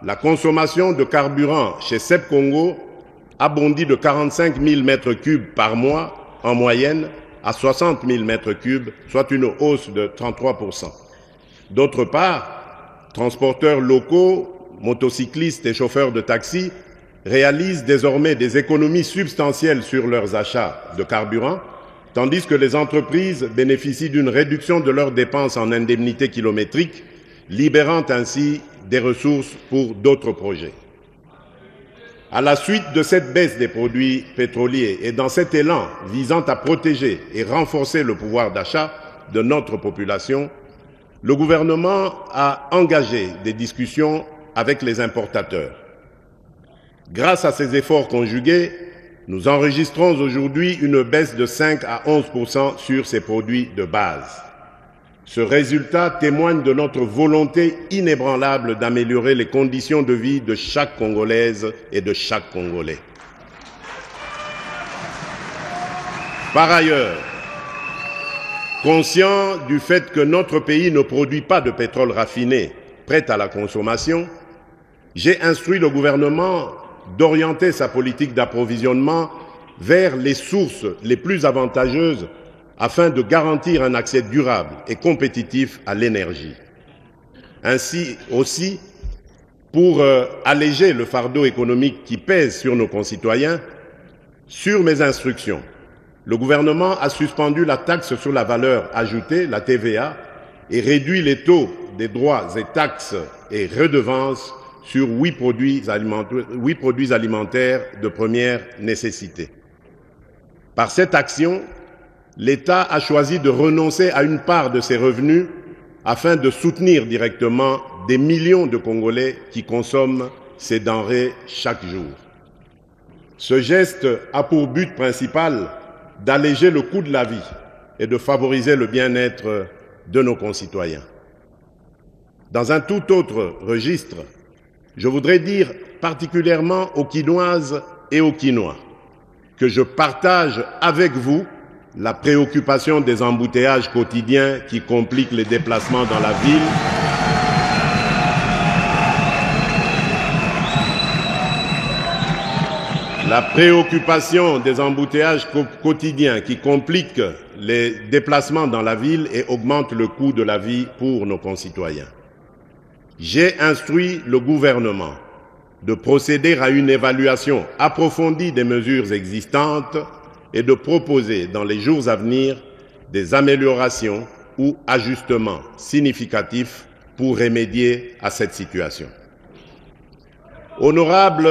la consommation de carburant chez SEP Congo a bondi de 45 000 mètres cubes par mois en moyenne à 60 000 mètres cubes, soit une hausse de 33%. D'autre part, transporteurs locaux, motocyclistes et chauffeurs de taxi réalisent désormais des économies substantielles sur leurs achats de carburant, tandis que les entreprises bénéficient d'une réduction de leurs dépenses en indemnités kilométriques, libérant ainsi des ressources pour d'autres projets. À la suite de cette baisse des produits pétroliers et dans cet élan visant à protéger et renforcer le pouvoir d'achat de notre population, le gouvernement a engagé des discussions avec les importateurs. Grâce à ces efforts conjugués, nous enregistrons aujourd'hui une baisse de 5 à 11% sur ces produits de base. Ce résultat témoigne de notre volonté inébranlable d'améliorer les conditions de vie de chaque Congolaise et de chaque Congolais. Par ailleurs, conscient du fait que notre pays ne produit pas de pétrole raffiné prêt à la consommation, j'ai instruit le gouvernement d'orienter sa politique d'approvisionnement vers les sources les plus avantageuses afin de garantir un accès durable et compétitif à l'énergie. Ainsi aussi, pour alléger le fardeau économique qui pèse sur nos concitoyens, sur mes instructions, le gouvernement a suspendu la taxe sur la valeur ajoutée, la TVA, et réduit les taux des droits et taxes et redevances sur 8 produits alimentaires de première nécessité. Par cette action, l'État a choisi de renoncer à une part de ses revenus afin de soutenir directement des millions de Congolais qui consomment ces denrées chaque jour. Ce geste a pour but principal d'alléger le coût de la vie et de favoriser le bien-être de nos concitoyens. Dans un tout autre registre, je voudrais dire particulièrement aux Kinoises et aux Kinois que je partage avec vous la préoccupation des embouteillages quotidiens qui compliquent les déplacements dans la ville, la préoccupation des embouteillages quotidiens qui compliquent les déplacements dans la ville et augmentent le coût de la vie pour nos concitoyens. J'ai instruit le gouvernement de procéder à une évaluation approfondie des mesures existantes et de proposer dans les jours à venir des améliorations ou ajustements significatifs pour remédier à cette situation. Honorable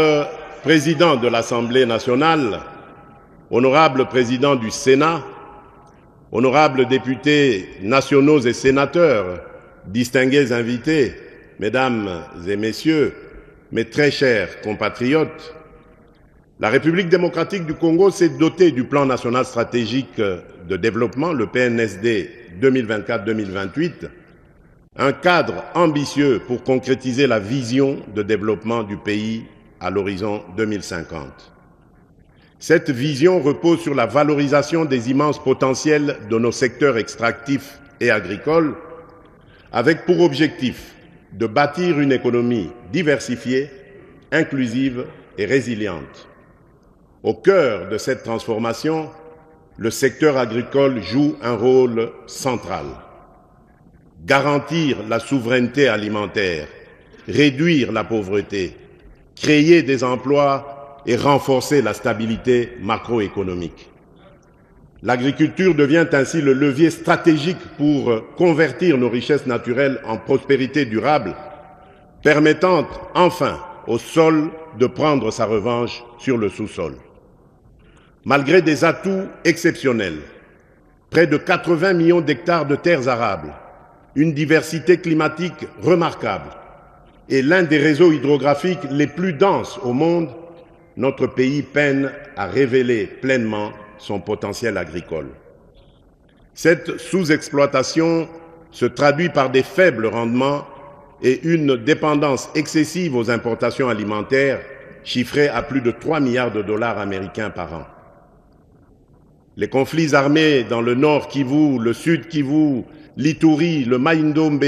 Président de l'Assemblée nationale, honorable Président du Sénat, honorables députés nationaux et sénateurs, distingués invités, Mesdames et Messieurs, mes très chers compatriotes, la République démocratique du Congo s'est dotée du plan national stratégique de développement, le PNSD 2024-2028, un cadre ambitieux pour concrétiser la vision de développement du pays à l'horizon 2050. Cette vision repose sur la valorisation des immenses potentiels de nos secteurs extractifs et agricoles, avec pour objectif de bâtir une économie diversifiée, inclusive et résiliente. Au cœur de cette transformation, le secteur agricole joue un rôle central. Garantir la souveraineté alimentaire, réduire la pauvreté, créer des emplois et renforcer la stabilité macroéconomique. L'agriculture devient ainsi le levier stratégique pour convertir nos richesses naturelles en prospérité durable, permettant enfin au sol de prendre sa revanche sur le sous-sol. Malgré des atouts exceptionnels, près de 80 millions d'hectares de terres arables, une diversité climatique remarquable et l'un des réseaux hydrographiques les plus denses au monde, notre pays peine à révéler pleinement son potentiel agricole. Cette sous-exploitation se traduit par des faibles rendements et une dépendance excessive aux importations alimentaires chiffrée à plus de 3 milliards de dollars américains par an. Les conflits armés dans le nord Kivu, le sud Kivu, l'Ituri, le Mai-Ndombe,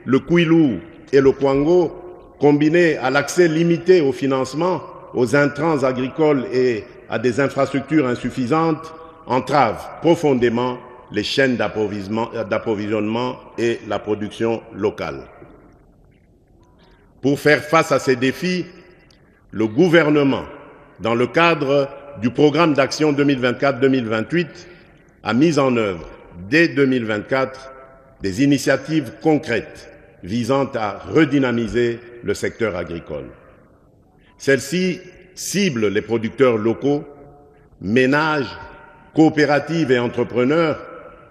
le Kwilu et le Kwango combiné à l'accès limité au financement, aux intrants agricoles et à des infrastructures insuffisantes, entrave profondément les chaînes d'approvisionnement et la production locale. Pour faire face à ces défis, le gouvernement, dans le cadre du programme d'action 2024-2028, a mis en œuvre, dès 2024, des initiatives concrètes visant à redynamiser le secteur agricole. Celles-ci ciblent les producteurs locaux, ménages, coopératives et entrepreneurs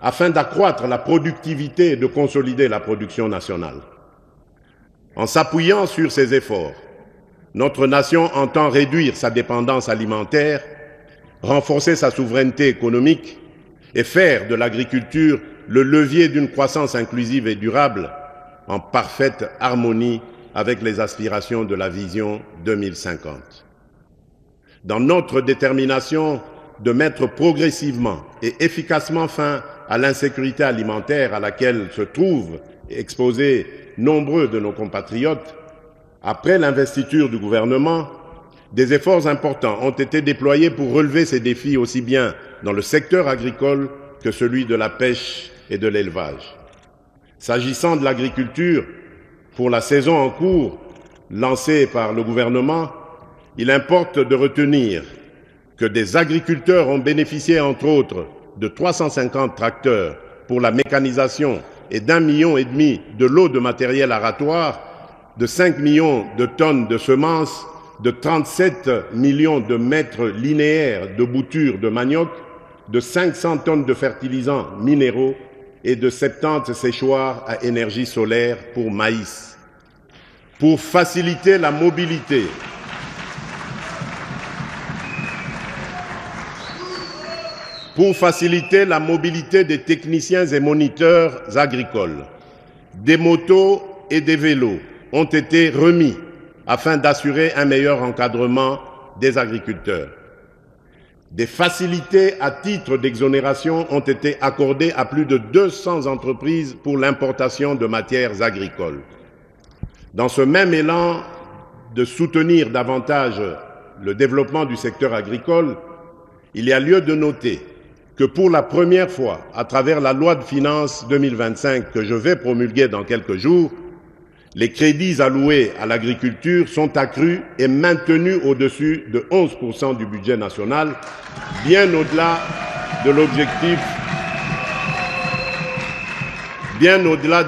afin d'accroître la productivité et de consolider la production nationale. En s'appuyant sur ces efforts, notre nation entend réduire sa dépendance alimentaire, renforcer sa souveraineté économique et faire de l'agriculture le levier d'une croissance inclusive et durable en parfaite harmonie avec les aspirations de la vision 2050. Dans notre détermination de mettre progressivement et efficacement fin à l'insécurité alimentaire à laquelle se trouvent exposés nombreux de nos compatriotes, après l'investiture du gouvernement, des efforts importants ont été déployés pour relever ces défis aussi bien dans le secteur agricole que celui de la pêche et de l'élevage. S'agissant de l'agriculture, pour la saison en cours lancée par le gouvernement, il importe de retenir que des agriculteurs ont bénéficié entre autres de 350 tracteurs pour la mécanisation et d'1,5 million de lots de matériel aratoire, de 5 millions de tonnes de semences, de 37 millions de mètres linéaires de boutures de manioc, de 500 tonnes de fertilisants minéraux et de 70 séchoirs à énergie solaire pour maïs. Pour faciliter la mobilité, des techniciens et moniteurs agricoles, des motos et des vélos ont été remis afin d'assurer un meilleur encadrement des agriculteurs. Des facilités à titre d'exonération ont été accordées à plus de 200 entreprises pour l'importation de matières agricoles. Dans ce même élan de soutenir davantage le développement du secteur agricole, il y a lieu de noter que pour la première fois, à travers la loi de finances 2025 que je vais promulguer dans quelques jours, les crédits alloués à l'agriculture sont accrus et maintenus au-dessus de 11% du budget national, bien au-delà de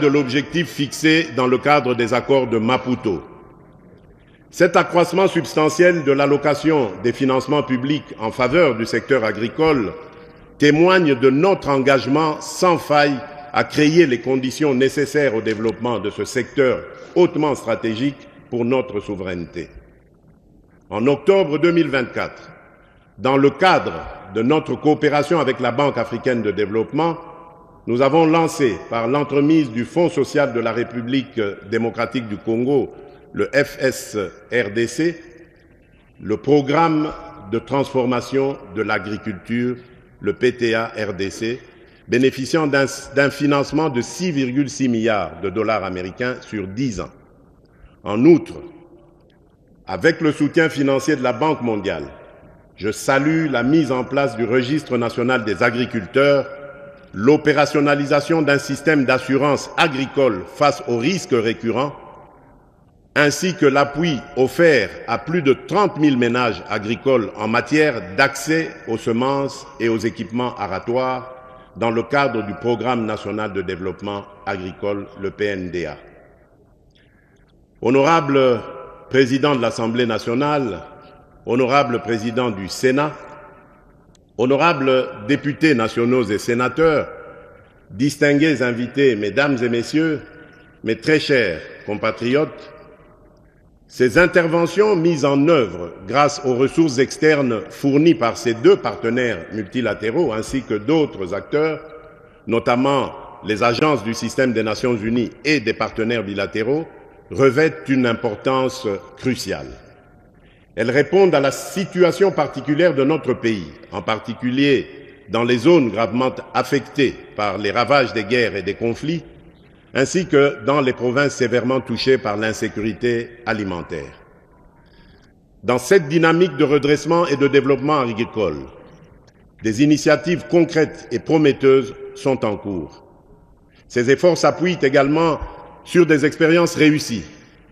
l'objectif fixé dans le cadre des accords de Maputo. Cet accroissement substantiel de l'allocation des financements publics en faveur du secteur agricole témoigne de notre engagement sans faille à créer les conditions nécessaires au développement de ce secteur hautement stratégique pour notre souveraineté. En octobre 2024, dans le cadre de notre coopération avec la Banque africaine de développement, nous avons lancé, par l'entremise du Fonds social de la République démocratique du Congo, le FSRDC, le programme de transformation de l'agriculture, le PTA-RDC, bénéficiant d'un financement de 6,6 milliards de dollars américains sur 10 ans. En outre, avec le soutien financier de la Banque mondiale, je salue la mise en place du Registre national des agriculteurs, l'opérationnalisation d'un système d'assurance agricole face aux risques récurrents, ainsi que l'appui offert à plus de 30 000 ménages agricoles en matière d'accès aux semences et aux équipements aratoires dans le cadre du Programme national de développement agricole, le PNDA. Honorable Président de l'Assemblée nationale, Honorable Président du Sénat, Honorables députés nationaux et sénateurs, distingués invités, Mesdames et Messieurs, mes très chers compatriotes, ces interventions mises en œuvre grâce aux ressources externes fournies par ces deux partenaires multilatéraux ainsi que d'autres acteurs, notamment les agences du système des Nations Unies et des partenaires bilatéraux, revêtent une importance cruciale. Elles répondent à la situation particulière de notre pays, en particulier dans les zones gravement affectées par les ravages des guerres et des conflits, ainsi que dans les provinces sévèrement touchées par l'insécurité alimentaire. Dans cette dynamique de redressement et de développement agricole, des initiatives concrètes et prometteuses sont en cours. Ces efforts s'appuient également sur des expériences réussies,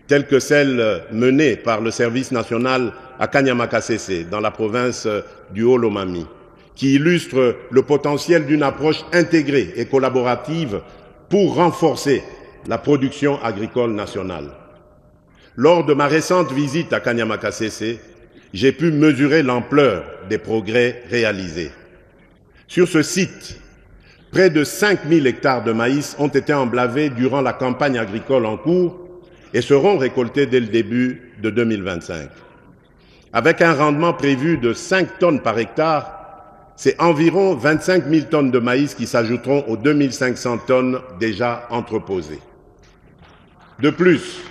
telles que celles menées par le service national à Kanyamakasese, dans la province du Haut-Lomami, qui illustrent le potentiel d'une approche intégrée et collaborative pour renforcer la production agricole nationale. Lors de ma récente visite à Kanyamakasese, j'ai pu mesurer l'ampleur des progrès réalisés. Sur ce site, près de 5000 hectares de maïs ont été emblavés durant la campagne agricole en cours et seront récoltés dès le début de 2025. Avec un rendement prévu de 5 tonnes par hectare, c'est environ 25 000 tonnes de maïs qui s'ajouteront aux 2500 tonnes déjà entreposées. De plus,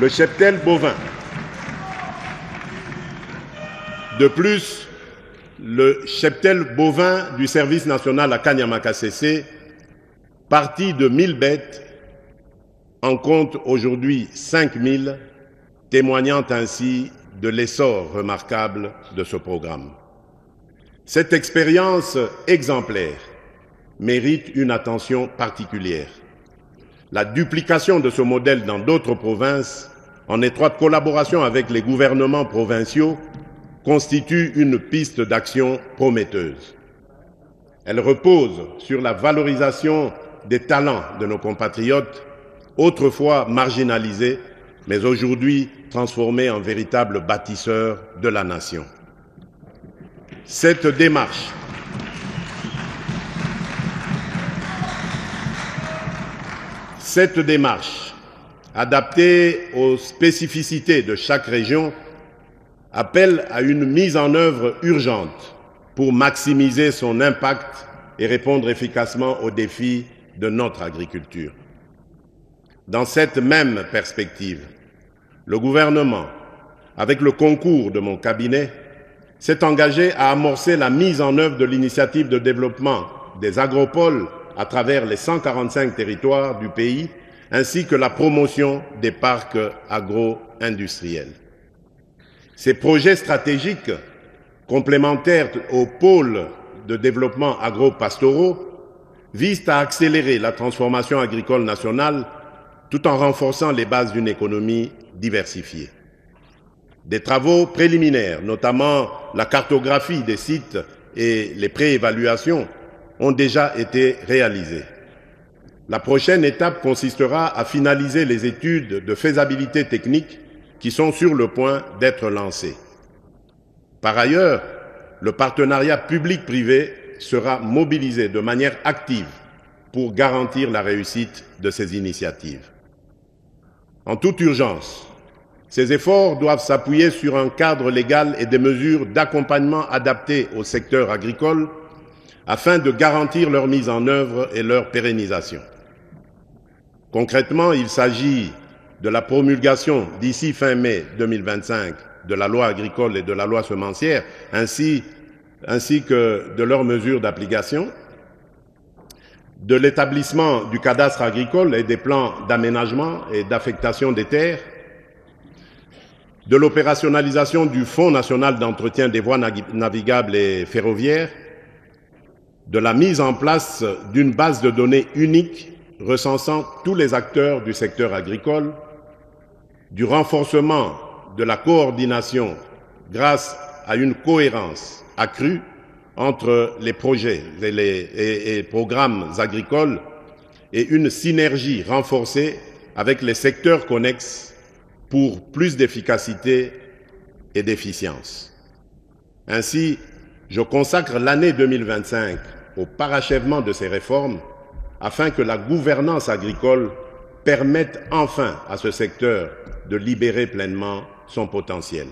le cheptel bovin. Du service national à Kanyamakasese, parti de 1000 bêtes, en compte aujourd'hui 5000, témoignant ainsi de l'essor remarquable de ce programme. Cette expérience exemplaire mérite une attention particulière. La duplication de ce modèle dans d'autres provinces, en étroite collaboration avec les gouvernements provinciaux, constitue une piste d'action prometteuse. Elle repose sur la valorisation des talents de nos compatriotes, autrefois marginalisés, mais aujourd'hui transformés en véritables bâtisseurs de la nation. Cette démarche adaptée aux spécificités de chaque région, appelle à une mise en œuvre urgente pour maximiser son impact et répondre efficacement aux défis de notre agriculture. Dans cette même perspective, le gouvernement, avec le concours de mon cabinet, s'est engagé à amorcer la mise en œuvre de l'initiative de développement des agropoles à travers les 145 territoires du pays, ainsi que la promotion des parcs agro-industriels. Ces projets stratégiques, complémentaires aux pôles de développement agro-pastoraux, visent à accélérer la transformation agricole nationale tout en renforçant les bases d'une économie diversifiée. Des travaux préliminaires, notamment la cartographie des sites et les préévaluations, ont déjà été réalisés. La prochaine étape consistera à finaliser les études de faisabilité technique qui sont sur le point d'être lancées. Par ailleurs, le partenariat public-privé sera mobilisé de manière active pour garantir la réussite de ces initiatives. En toute urgence, ces efforts doivent s'appuyer sur un cadre légal et des mesures d'accompagnement adaptées au secteur agricole afin de garantir leur mise en œuvre et leur pérennisation. Concrètement, il s'agit de la promulgation d'ici fin mai 2025 de la loi agricole et de la loi semencière, ainsi que de leurs mesures d'application, de l'établissement du cadastre agricole et des plans d'aménagement et d'affectation des terres, de l'opérationnalisation du Fonds national d'entretien des voies navigables et ferroviaires, de la mise en place d'une base de données unique recensant tous les acteurs du secteur agricole, du renforcement de la coordination grâce à une cohérence accrue entre les projets et programmes agricoles et une synergie renforcée avec les secteurs connexes pour plus d'efficacité et d'efficience. Ainsi, je consacre l'année 2025 au parachèvement de ces réformes afin que la gouvernance agricole permette enfin à ce secteur de libérer pleinement son potentiel.